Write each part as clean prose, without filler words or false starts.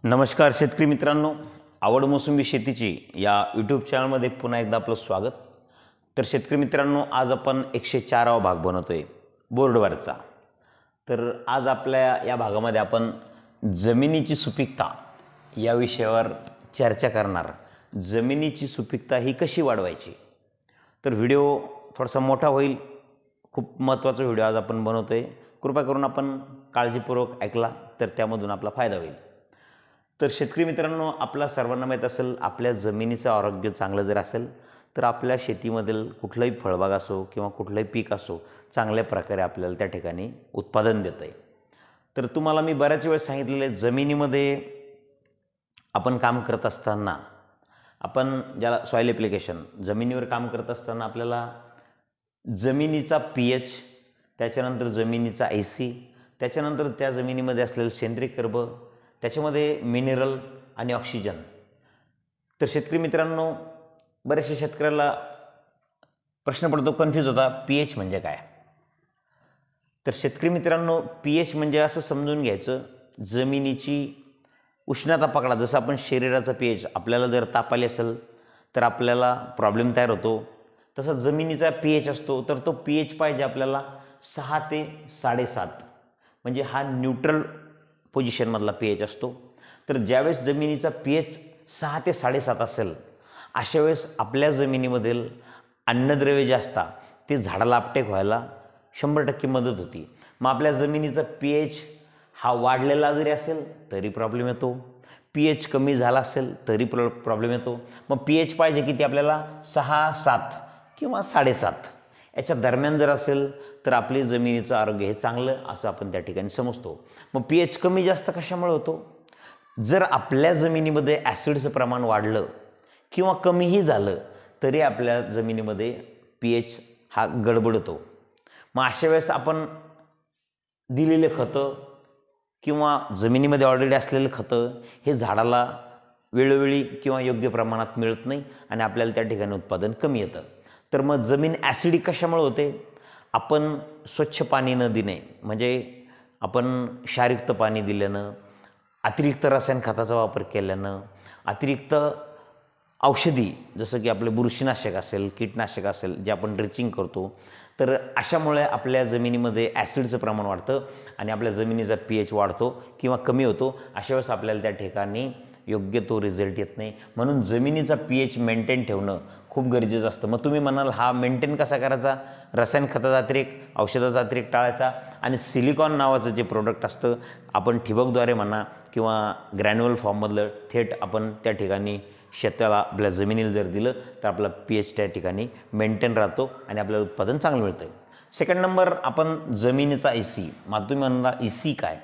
नमस्कार शेतकरी मित्रांनो, आवड मोसंबी शेतीची या यूट्यूब चॅनलमध्ये पुन्हा एकदा आपलं स्वागत। तर शेतकरी मित्रांनो, आज आपण 104वा भाग बनवतोय बोर्डवरचा। तर आज आपल्या या भागामध्ये आपण जमिनीची सुपीकता या विषयावर चर्चा करणार। जमिनीची सुपीकता ही कशी वाढवायची। तर व्हिडिओ थोडासा मोठा होईल, खूप महत्त्वाचा व्हिडिओ आज आपण बनवतोय। कृपया करून आपण काळजीपूर्वक ऐकला तर त्यामधून आपला फायदा होईल। तर शेतकरी मित्रांनो, आपला सर्वांना माहीत असेल, आपल्या जमिनीचं आरोग्य चांगलं जर असेल तर आपल्या शेतीमधील कुठलाही फळबाग असो किंवा कुठलंही पीक असो चांगल्या प्रकारे आपल्याला त्या ठिकाणी उत्पादन देतं आहे। तर तुम्हाला मी बऱ्याच वेळेस सांगितलेले, जमिनीमध्ये आपण काम करत असताना, आपण ज्याला सॉईल ॲप्लिकेशन, जमिनीवर काम करत असताना आपल्याला जमिनीचा pH, त्याच्यानंतर जमिनीचा AC, त्याच्यानंतर त्या जमिनीमध्ये असलेलं सेंद्रिय कर्ब, त्याच्यामध्ये मिनरल आणि ऑक्सिजन। तर शेतकरी मित्रांनो, बरेचशा शेतकऱ्याला प्रश्न पडतो, कन्फ्यूज होता, pH म्हणजे काय। तर शेतकरी मित्रांनो, pH म्हणजे असं समजून घ्यायचं, जमिनीची उष्णता पकडा। जसं आपण शरीराचा pH, आपल्याला जर ताप आली असेल तर आपल्याला प्रॉब्लेम तयार होतो, तसं जमिनीचा pH असतो। तर तो pH पाहिजे आपल्याला 6 ते 7.5, म्हणजे हा न्यूट्रल पोझिशनमधला pH असतो। तर ज्यावेळेस जमिनीचा pH 6 ते 7.5 असेल, अशा वेळेस आपल्या जमिनीमधील अन्नद्रव्ये जे असतात ते झाडाला अपटेक व्हायला 100% मदत होती। मग आपल्या जमिनीचा pH हा वाढलेला जरी असेल तरी प्रॉब्लेम येतो, pH कमी झाला असेल तरी प्रॉब्लेम येतो। मग pH पाहिजे किती आपल्याला, 6, 7 किंवा 7.5 याच्या दरम्यान जर असेल तर आपली जमिनीचं आरोग्य हे चांगलं असं आपण त्या ठिकाणी समजतो। मग pH कमी जास्त कशामुळे होतो, जर आपल्या जमिनीमध्ये ॲसिडचं प्रमाण वाढलं किंवा कमीही झालं तरी आपल्या जमिनीमध्ये pH हा गडबडतो। मग अशा वेळेस आपण दिलेले खतं किंवा जमिनीमध्ये ऑलरेडी असलेले खतं हे झाडाला वेळोवेळी किंवा योग्य प्रमाणात मिळत नाही आणि आपल्याला त्या ठिकाणी उत्पादन कमी येतं। तर मग जमीन ॲसिडिक कशामुळे होते, आपण स्वच्छ पाणी न देणे, म्हणजे आपण क्षारयुक्त पाणी दिल्यानं, अतिरिक्त रसायन खताचा वापर केल्यानं, अतिरिक्त औषधी जसं की आपले बुरशीनाशक असेल, कीटनाशक असेल, जे आपण ड्रिचिंग करतो, तर अशामुळे आपल्या जमिनीमध्ये ॲसिडचं प्रमाण वाढतं आणि आपल्या जमिनीचा pH वाढतो किंवा कमी होतो। अशा वेळेस आपल्याला त्या ठिकाणी योग्य तो रिझल्ट येत नाही। म्हणून जमिनीचा pH मेंटेन ठेवणं खूप गरजेचं असतं। मग तुम्ही म्हणाल, हा मेंटेन कसा करायचा, रसायन खताचा अतिरेक, औषधाचा अतिरेक टाळायचा आणि सिलिकॉन नावाचं जे प्रोडक्ट असतं, आपण ठिबकद्वारे म्हणा किंवा ग्रॅन्युअल फॉर्ममधलं थेट आपण त्या ठिकाणी शेताला, आपल्या जमिनीला जर दिलं तर आपला pH त्या ठिकाणी मेंटेन राहतो आणि आपल्याला उत्पादन चांगलं मिळतं। सेकंड नंबर, आपण जमिनीचा AC। मग तुम्ही म्हणला EC काय,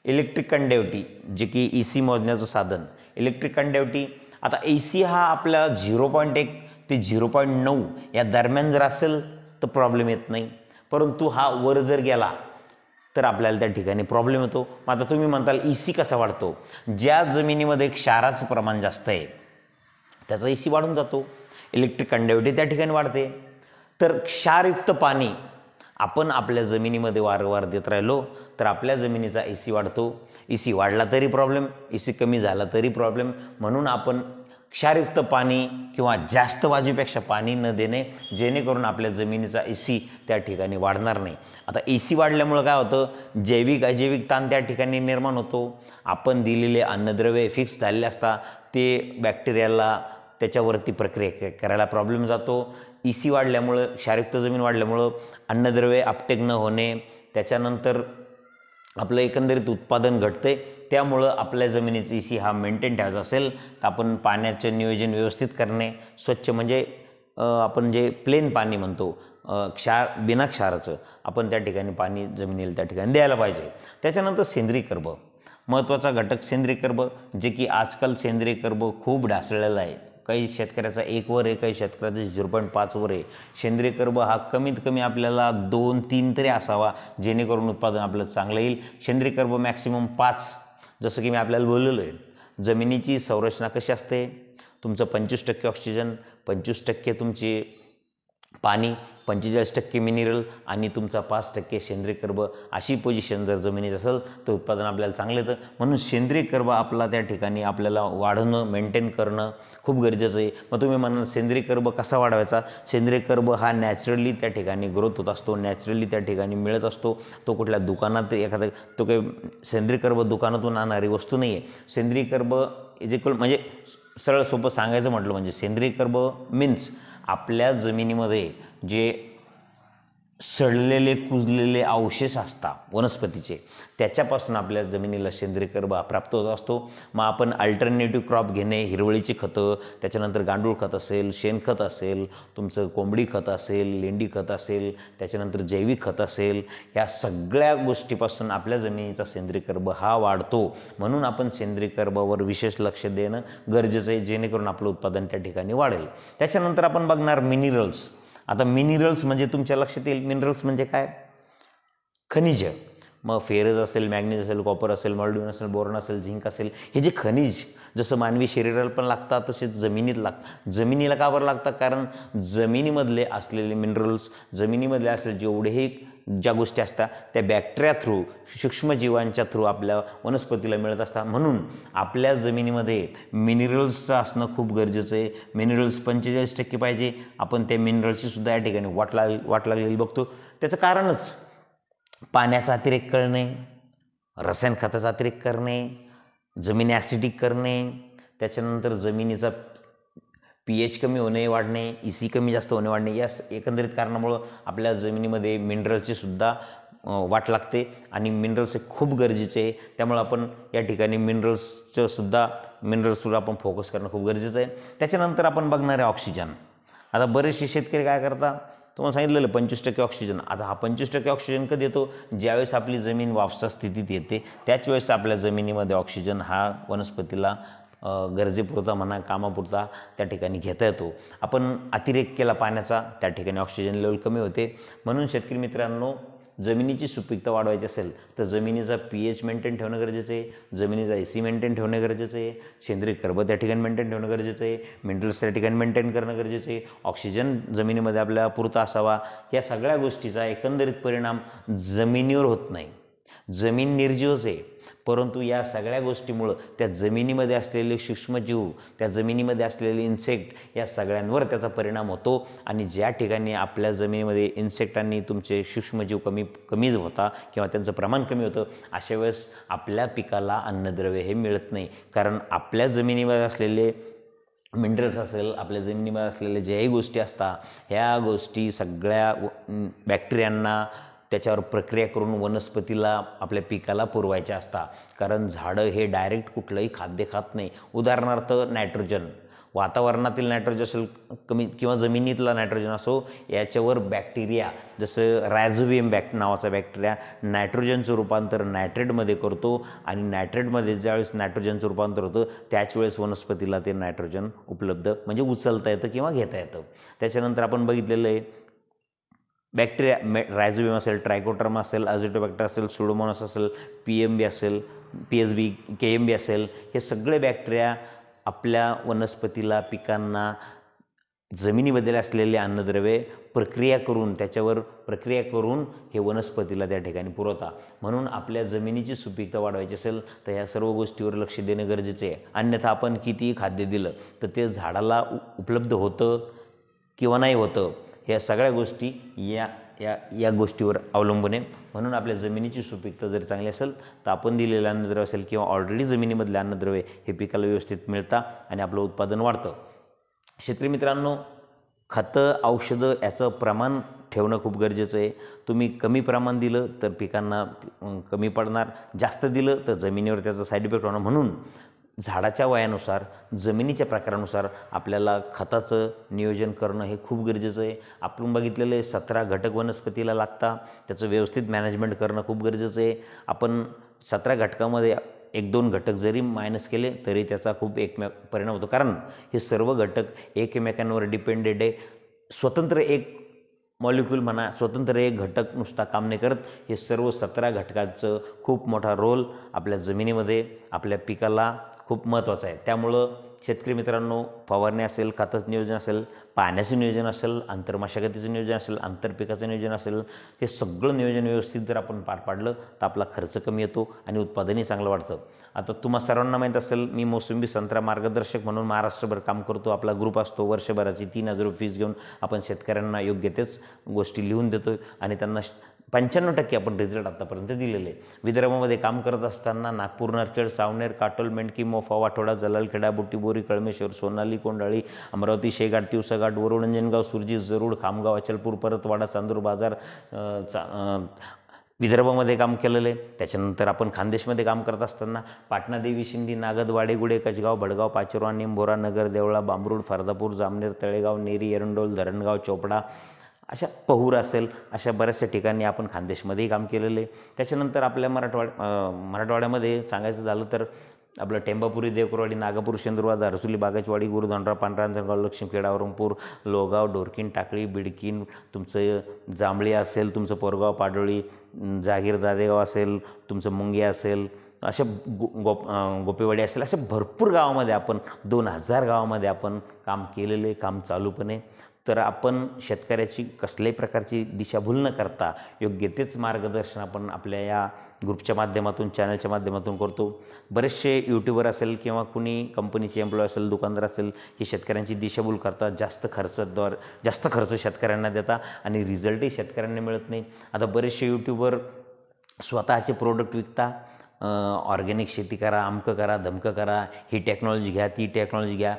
इलेक्ट्रिक कंडक्टिव्हिटी, जे की EC मोजण्याचं साधन, इलेक्ट्रिक कंडक्टिव्हिटी। आता AC हा आपला 0.1 ते 0.9 या दरम्यान जर असेल तर प्रॉब्लेम येत नाही, परंतु हा वर जर गेला तर आपल्याला त्या ठिकाणी प्रॉब्लेम येतो। मग आता तुम्ही म्हणताल EC कसा वाढतो, ज्या जमिनीमध्ये क्षाराचं प्रमाण जास्त आहे त्याचा EC वाढून जातो, इलेक्ट्रिक कंडक्टिव्हिटी त्या ठिकाणी वाढते। तर क्षारयुक्त पाणी आपण आपल्या जमिनीमध्ये वारंवार देत राहिलो तर आपल्या जमिनीचा EC वाढतो। EC वाढला तरी प्रॉब्लेम, EC कमी झाला तरी प्रॉब्लेम। म्हणून आपण क्षारयुक्त पाणी किंवा जास्त बाजूपेक्षा पाणी न देणे, जेणेकरून आपल्या जमिनीचा EC त्या ठिकाणी वाढणार नाही। आता EC वाढल्यामुळं काय होतं, जैविक अजैविक ताण त्या ठिकाणी निर्माण होतो। आपण दिलेले अन्नद्रव्ये फिक्स झालेले असतात, ते बॅक्टेरियाला त्याच्यावरती प्रक्रिया करायला प्रॉब्लेम जातो। EC वाढल्यामुळं, क्षारयुक्त जमीन वाढल्यामुळं अन्नद्रव्ये अपटेक न होणे, त्याच्यानंतर आपलं एकंदरीत उत्पादन घटते। त्यामुळं आपल्या जमिनीचा EC हा मेंटेन ठेवायचा असेल तर आपण पाण्याचे नियोजन व्यवस्थित करणे, स्वच्छ, म्हणजे आपण जे प्लेन पाणी म्हणतो, बिना क्षाराचं, आपण त्या ठिकाणी पाणी जमिनीला त्या ठिकाणी द्यायला पाहिजे। त्याच्यानंतर सेंद्रिय कर्ब, महत्त्वाचा घटक सेंद्रिय कर्ब, जे की आजकाल सेंद्रिय कर्ब खूप ढासळलेला आहे। काही शेतकऱ्याचा 1 वर आहे, काही शेतकऱ्याचा 0.5 वर आहे। सेंद्रिय कर्ब हा कमीत कमी आपल्याला 2-3 तरी असावा, जेणेकरून उत्पादन आपलं चांगलं येईल। सेंद्रिय कर्ब मॅक्सिमम 5, जसं की मी आपल्याला बोललेलो आहे। जमिनीची संरचना कशी असते, तुमचं 25% ऑक्सिजन, 25% तुमची पाणी 45% मिनरल आणि तुमचा 5% सेंद्रिय कर्ब अशी पोझिशन जर जमिनीची असेल तर उत्पादन आपल्याला चांगलं येतं. म्हणून सेंद्रिय कर्ब आपला त्या ठिकाणी आपल्याला वाढवणं, मेंटेन करणं खूप गरजेचं आहे. मग तुम्ही म्हणाल सेंद्रिय कर्ब कसा वाढवायचा? सेंद्रिय कर्ब हा नॅचरली त्या ठिकाणी ग्रोथ होत असतो, नॅचरली त्या ठिकाणी मिळत असतो. तो कुठल्या दुकानात एखादा तो काही सेंद्रिय कर्ब दुकानातून आणणारी वस्तू नाही आहे. सेंद्रिय कर्ब म्हणजे सरळ सोपं सांगायचं म्हटलं म्हणजे सेंद्रिय कर्ब मीन्स आपल्या जमिनीमध्ये जे सडलेले कुजलेले अवशेष असतात वनस्पतीचे, त्याच्यापासून आपल्या जमिनीला सेंद्रिय कर्ब प्राप्त होत असतो. मग आपण अल्टरनेटिव्ह क्रॉप घेणे, हिरवळीची खतं, त्याच्यानंतर गांडूळ खत असेल, शेणखत असेल, तुमचं कोंबडी खत असेल, लेंडी खत असेल, त्याच्यानंतर जैविक खत असेल, ह्या सगळ्या गोष्टीपासून आपल्या जमिनीचा सेंद्रिय कर्ब हा वाढतो. म्हणून आपण सेंद्रिय कर्बावर विशेष लक्ष देणं गरजेचं आहे, जेणेकरून आपलं उत्पादन त्या ठिकाणी वाढेल. त्याच्यानंतर आपण बघणार मिनरल्स. आता मिनरल्स म्हणजे तुमच्या लक्षात येईल मिनरल्स म्हणजे काय? खनिज. मग फेरस असेल, मॅग्नीज असेल, कॉपर असेल, मॉल्ड्यून असेल, बोरॉन असेल, झिंक असेल, हे जे खनिज जसं मानवी शरीराला पण लागतात तसेच जमिनीत लागतात. जमिनीला का बरं लागतात? कारण जमिनीमधले असलेले मिनरल्स, जमिनीमधले असलेले जेवढेही ज्या गोष्टी असतात त्या बॅक्टेरिया थ्रू, सूक्ष्मजीवांच्या थ्रू आपल्या वनस्पतीला मिळत असतात. म्हणून आपल्या जमिनीमध्ये मिनरल्सचं असणं खूप गरजेचं आहे. मिनरल्स 45% पाहिजे. आपण त्या मिनरल्सची सुद्धा या ठिकाणी वाट लागलेली बघतो. त्याचं कारणच पाण्याचा अतिरेक करणे, रसायन खताचा अतिरेक करणे, जमीन ॲसिडिक करणे, त्याच्यानंतर जमिनीचा pH कमी होणे वाढणे, EC कमी जास्त होणे वाढणे, या एकंदरीत कारणामुळं आपल्या जमिनीमध्ये मिनरलची सुद्धा वाट लागते आणि मिनरल्स हे खूप गरजेचे आहे. त्यामुळे आपण या ठिकाणी मिनरल्सवर आपण फोकस करणं खूप गरजेचं आहे. त्याच्यानंतर आपण बघणार आहे ऑक्सिजन. आता बरेचसे शेतकरी काय करतात? तुम्हाला सांगितलेलं 25% ऑक्सिजन. आता हा 25% ऑक्सिजन कधी येतो? ज्यावेळेस आपली जमीन वापसा स्थितीत येते त्याच वेळेस आपल्या जमिनीमध्ये ऑक्सिजन हा वनस्पतीला गरजेपुरता म्हणा, कामापुरता त्या ठिकाणी घेता येतो. आपण अतिरेक केला पाण्याचा, त्या ठिकाणी ऑक्सिजन लेवल कमी होते. म्हणून शेतकरी मित्रांनो, जमिनीची सुपीकता वाढवायची असेल तर जमिनीचा pH मेंटेन ठेवणं गरजेचं आहे, जमिनीचा EC मेंटेन ठेवणं गरजेचं आहे, सेंद्रिय कर्ब त्या ठिकाणी मेंटेन ठेवणं गरजेचं आहे, मिनरल्स त्या ठिकाणी मेंटेन करणं गरजेचं आहे, ऑक्सिजन जमिनीमध्ये आपल्याला पुरता असावा. या सगळ्या गोष्टीचा एकंदरीत परिणाम जमिनीवर होत नाही. जमीन निर्जीवच आहे, परंतु या सगळ्या गोष्टीमुळं त्या जमिनीमध्ये असलेले सूक्ष्मजीव, त्या जमिनीमध्ये असलेले इन्सेक्ट, या सगळ्यांवर त्याचा परिणाम होतो. आणि ज्या ठिकाणी आपल्या जमिनीमध्ये इन्सेक्टांनी तुमचे सूक्ष्मजीव कमी होता किंवा त्यांचं प्रमाण कमी होतं, अशा वेळेस आपल्या पिकाला अन्नद्रव्य हे मिळत नाही. कारण आपल्या जमिनीमध्ये असलेले मिनरल्स असेल, आपल्या जमिनीमध्ये असलेले ज्याही गोष्टी असतात, ह्या गोष्टी सगळ्या बॅक्टेरियांना त्याच्यावर प्रक्रिया करून वनस्पतीला, आपल्या पिकाला पुरवायच्या असतात. कारण झाडं हे डायरेक्ट कुठलंही खाद्य खात नाही. उदाहरणार्थ नायट्रोजन, वातावरणातील नायट्रोजन असेल कमी किंवा जमिनीतला नायट्रोजन असो, याच्यावर बॅक्टेरिया, जसं रायझोबियम नावाचा बॅक्टेरिया नायट्रोजनचं रूपांतर नायट्रेटमध्ये करतो आणि नायट्रेटमध्ये ज्यावेळेस नायट्रोजनचं रूपांतर होतं त्याच वेळेस वनस्पतीला ते नायट्रोजन उपलब्ध म्हणजे उचलता येतं किंवा घेता येतं. त्याच्यानंतर आपण बघितलेलं आहे बॅक्टेरिया, रायझोबियम असेल, ट्रायकोटर्मा असेल, अझिटोबॅक्टर असेल, सुडोमोनास असेल, PMB असेल, PSB, KMB असेल, हे सगळे बॅक्टेरिया आपल्या वनस्पतीला, पिकांना जमिनीमध्ये असलेले अन्नद्रव्ये प्रक्रिया करून, त्याच्यावर प्रक्रिया करून हे वनस्पतीला त्या ठिकाणी पुरवतात. म्हणून आपल्या जमिनीची सुपीकता वाढवायची असेल तर ह्या सर्व गोष्टीवर लक्ष देणं गरजेचं आहे. अन्यथा आपण कितीही खाद्य दिलं तर ते झाडाला उपलब्ध होतं किंवा नाही होतं, ह्या सगळ्या गोष्टी या गोष्टीवर अवलंबून आहे. म्हणून आपल्या जमिनीची सुपीकता जर चांगली असेल तर आपण दिलेलं अन्नद्रव्य असेल किंवा ऑलरेडी जमिनीमधले अन्नद्रव्य हे पिकाला व्यवस्थित मिळतात आणि आपलं उत्पादन वाढतं. शेतकरी मित्रांनो, खतं, औषधं याचं प्रमाण ठेवणं खूप गरजेचं आहे. तुम्ही कमी प्रमाण दिलं तर पिकांना कमी पडणार, जास्त दिलं तर जमिनीवर त्याचा साईड इफेक्ट होणार. म्हणून झाडाच्या वयानुसार, जमिनीच्या प्रकारानुसार आपल्याला खताचं नियोजन करणं हे खूप गरजेचं आहे. आपण बघितलेलं आहे 17 घटक वनस्पतीला लागतात, त्याचं व्यवस्थित मॅनेजमेंट करणं खूप गरजेचं आहे. आपण 17 घटकामध्ये 1-2 घटक जरी मायनस केले तरी त्याचा खूप परिणाम होतो. कारण हे सर्व घटक एकमेकांवर डिपेंडेड आहे. स्वतंत्र एक मॉलिक्यूल म्हणा, स्वतंत्र एक घटक नुसता काम नाही करत. हे सर्व 17 घटकांचं खूप मोठा रोल आपल्या जमिनीमध्ये, आपल्या पिकाला खूप महत्त्वाचा आहे. त्यामुळं शेतकरी मित्रांनो, फवारणी असेल, खताचं नियोजन असेल, पाण्याचं नियोजन असेल, आंतरमशागतीचं नियोजन असेल, आंतरपिकाचं नियोजन असेल, हे सगळं नियोजन व्यवस्थित जर आपण पार पाडलं तर आपला खर्च कमी येतो आणि उत्पादनही चांगलं वाढतं. आता तुम्हा सर्वांना माहीत असेल, मी मोसंबी संत्रा मार्गदर्शक म्हणून महाराष्ट्रभर काम करतो. आपला ग्रुप असतो, वर्षभराची 3,000 रुपये फीस घेऊन आपण शेतकऱ्यांना योग्य तेच गोष्टी लिहून देतो आणि त्यांना 95% आपण रिझल्ट आतापर्यंत दिलेले आहे. विदर्भामध्ये काम करत असताना नागपूर, नरखेड, सावनेर, काटोल, मेंढकी, मोफा, वाठोडा, जलालखेडा, बुट्टीबोरी, कळमेश्वर, सोनाली, कोंडाळी, अमरावती, शेगाट, तिवसाघाट, वरुड, अंजनगाव, सुरजी, जरूड, खामगाव, अचलपूर, परतवाडा, चांदूर बाजार, विदर्भामध्ये काम केलेलं आहे. त्याच्यानंतर आपण खानदेशमध्ये काम करत असताना पाटणा, देवी, शिंदी, नागद, वाडेगुडे, कचगाव, भडगाव, पाचोरा, निंभोरा, नगर, देवळा, बांबरूड, फार्दापूर, जामनेर, तळेगाव, नेरी, एरंडोल, धरणगाव, चोपडा, अशा पहूर असेल, अशा बऱ्याचशा ठिकाणी आपण खानदेशमध्येही काम केलेलं आहे. त्याच्यानंतर आपल्या मराठवाड्यामध्ये सांगायचं झालं तर आपलं टेंबापुरी, देवकरवाडी, नागापूर, शेंदुरवाड, धारसुली, बागाचवाडी, गुरुधनराव, पांढरा, अंजनगाव, लक्ष्मीखेड, औरंगपूर, लोगाव, डोरकीन, टाकळी, बिडकीन, तुमचं जांभळी असेल, तुमचं पोरगाव, पाडोळी, जागीर, दादेगाव असेल, तुमचं मुंगिया असेल, अशा गोपेवाडी असेल, अशा भरपूर गावामध्ये आपण 2000 गावामध्ये आपण काम केलेलं आहे, काम चालू पण आहे. तर आपण शेतकऱ्याची कसल्याही प्रकारची दिशाभूल न करता योग्य तेच मार्गदर्शन आपण आपल्या या ग्रुपच्या माध्यमातून, चॅनलच्या माध्यमातून करतो. बरेचसे यूट्यूबर असेल किंवा कुणी कंपनीचे एम्प्लॉय असेल, दुकानदार असेल, हे शेतकऱ्यांची दिशाभूल करतात, जास्त खर्च शेतकऱ्यांना देतात आणि रिझल्टही शेतकऱ्यांना मिळत नाही. आता बरेचसे यूट्यूबर स्वतःचे प्रोडक्ट विकता, ऑर्गॅनिक शेती करा, अमकं करा, धमकं करा, ही टेक्नॉलॉजी घ्या, ती टेक्नॉलॉजी घ्या,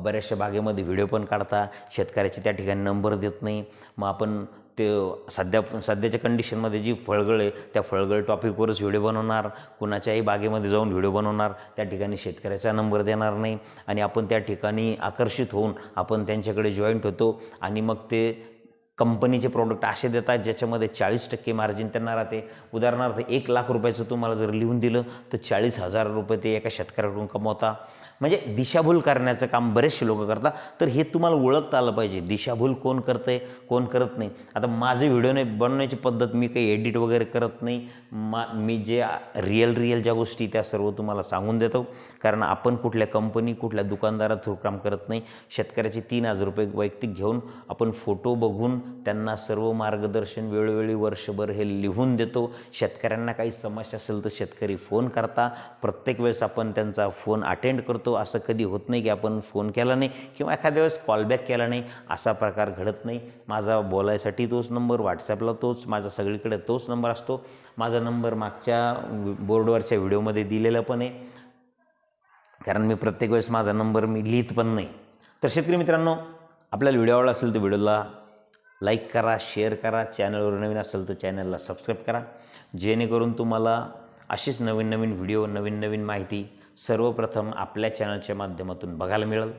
बऱ्याचशा बागेमध्ये व्हिडिओ पण काढता, शेतकऱ्याचे त्या ठिकाणी नंबर देत नाही. मग आपण ते सध्याच्या कंडिशनमध्ये जी फळगळ आहे त्या फळगळ टॉपिकवरच व्हिडिओ बनवणार, कुणाच्याही बागेमध्ये जाऊन व्हिडिओ बनवणार, त्या ठिकाणी शेतकऱ्याचा नंबर देणार नाही आणि आपण त्या ठिकाणी आकर्षित होऊन आपण त्यांच्याकडे जॉईंट होतो आणि मग ते कंपनीचे प्रोडक्ट असे देतात ज्याच्यामध्ये 40% मार्जिन त्यांना राहते. उदाहरणार्थ 1,00,000 रुपयाचं तुम्हाला जर लिहून दिलं तर 40,000 रुपये ते एका शेतकऱ्याकडून कमवता. म्हणजे दिशाभूल करण्याचं काम बरेचसे लोक करतात. तर हे तुम्हाला ओळखता आलं पाहिजे, दिशाभूल कोण करतं आहे, कोण करत नाही. आता माझे व्हिडिओ बनवण्याची पद्धत, मी काही एडिट वगैरे करत नाही. मी जे रिअल ज्या गोष्टी त्या सर्व तुम्हाला सांगून देतो. कारण आपण कुठल्या कंपनी, कुठल्या दुकानदारा थ्रू काम करत नाही. शेतकऱ्याचे 3,000 रुपये वैयक्तिक घेऊन आपण फोटो बघून त्यांना सर्व मार्गदर्शन वेळोवेळी वर्षभर हे लिहून देतो. शेतकऱ्यांना काही समस्या असेल तर शेतकरी फोन करता, प्रत्येक वेळेस आपण त्यांचा फोन अटेंड करतो. असं कधी होत नाही की आपण फोन केला नाही किंवा एखाद्या वेळेस कॉलबॅक केला नाही, असा प्रकार घडत नाही. माझा बोलायसाठी तोच नंबर, व्हॉट्सॲपला तोच, माझा सगळीकडे तोच नंबर असतो. माझा नंबर मागच्या बोर्डवरच्या व्हिडिओमध्ये दिलेला पण आहे, कारण मी प्रत्येक वेळेस माझा नंबर मी लिहित पण नाही. तर शेतकरी मित्रांनो, आपल्याला व्हिडिओ आवडला असेल तर व्हिडिओला लाईक करा, शेअर करा, चॅनलवर नवीन असेल तर चॅनलला सबस्क्राईब करा, जेणेकरून तुम्हाला अशीच नवीन व्हिडिओ, नवीन माहिती सर्वप्रथम आपल्या चॅनलच्या माध्यमातून बघायला मिळेल.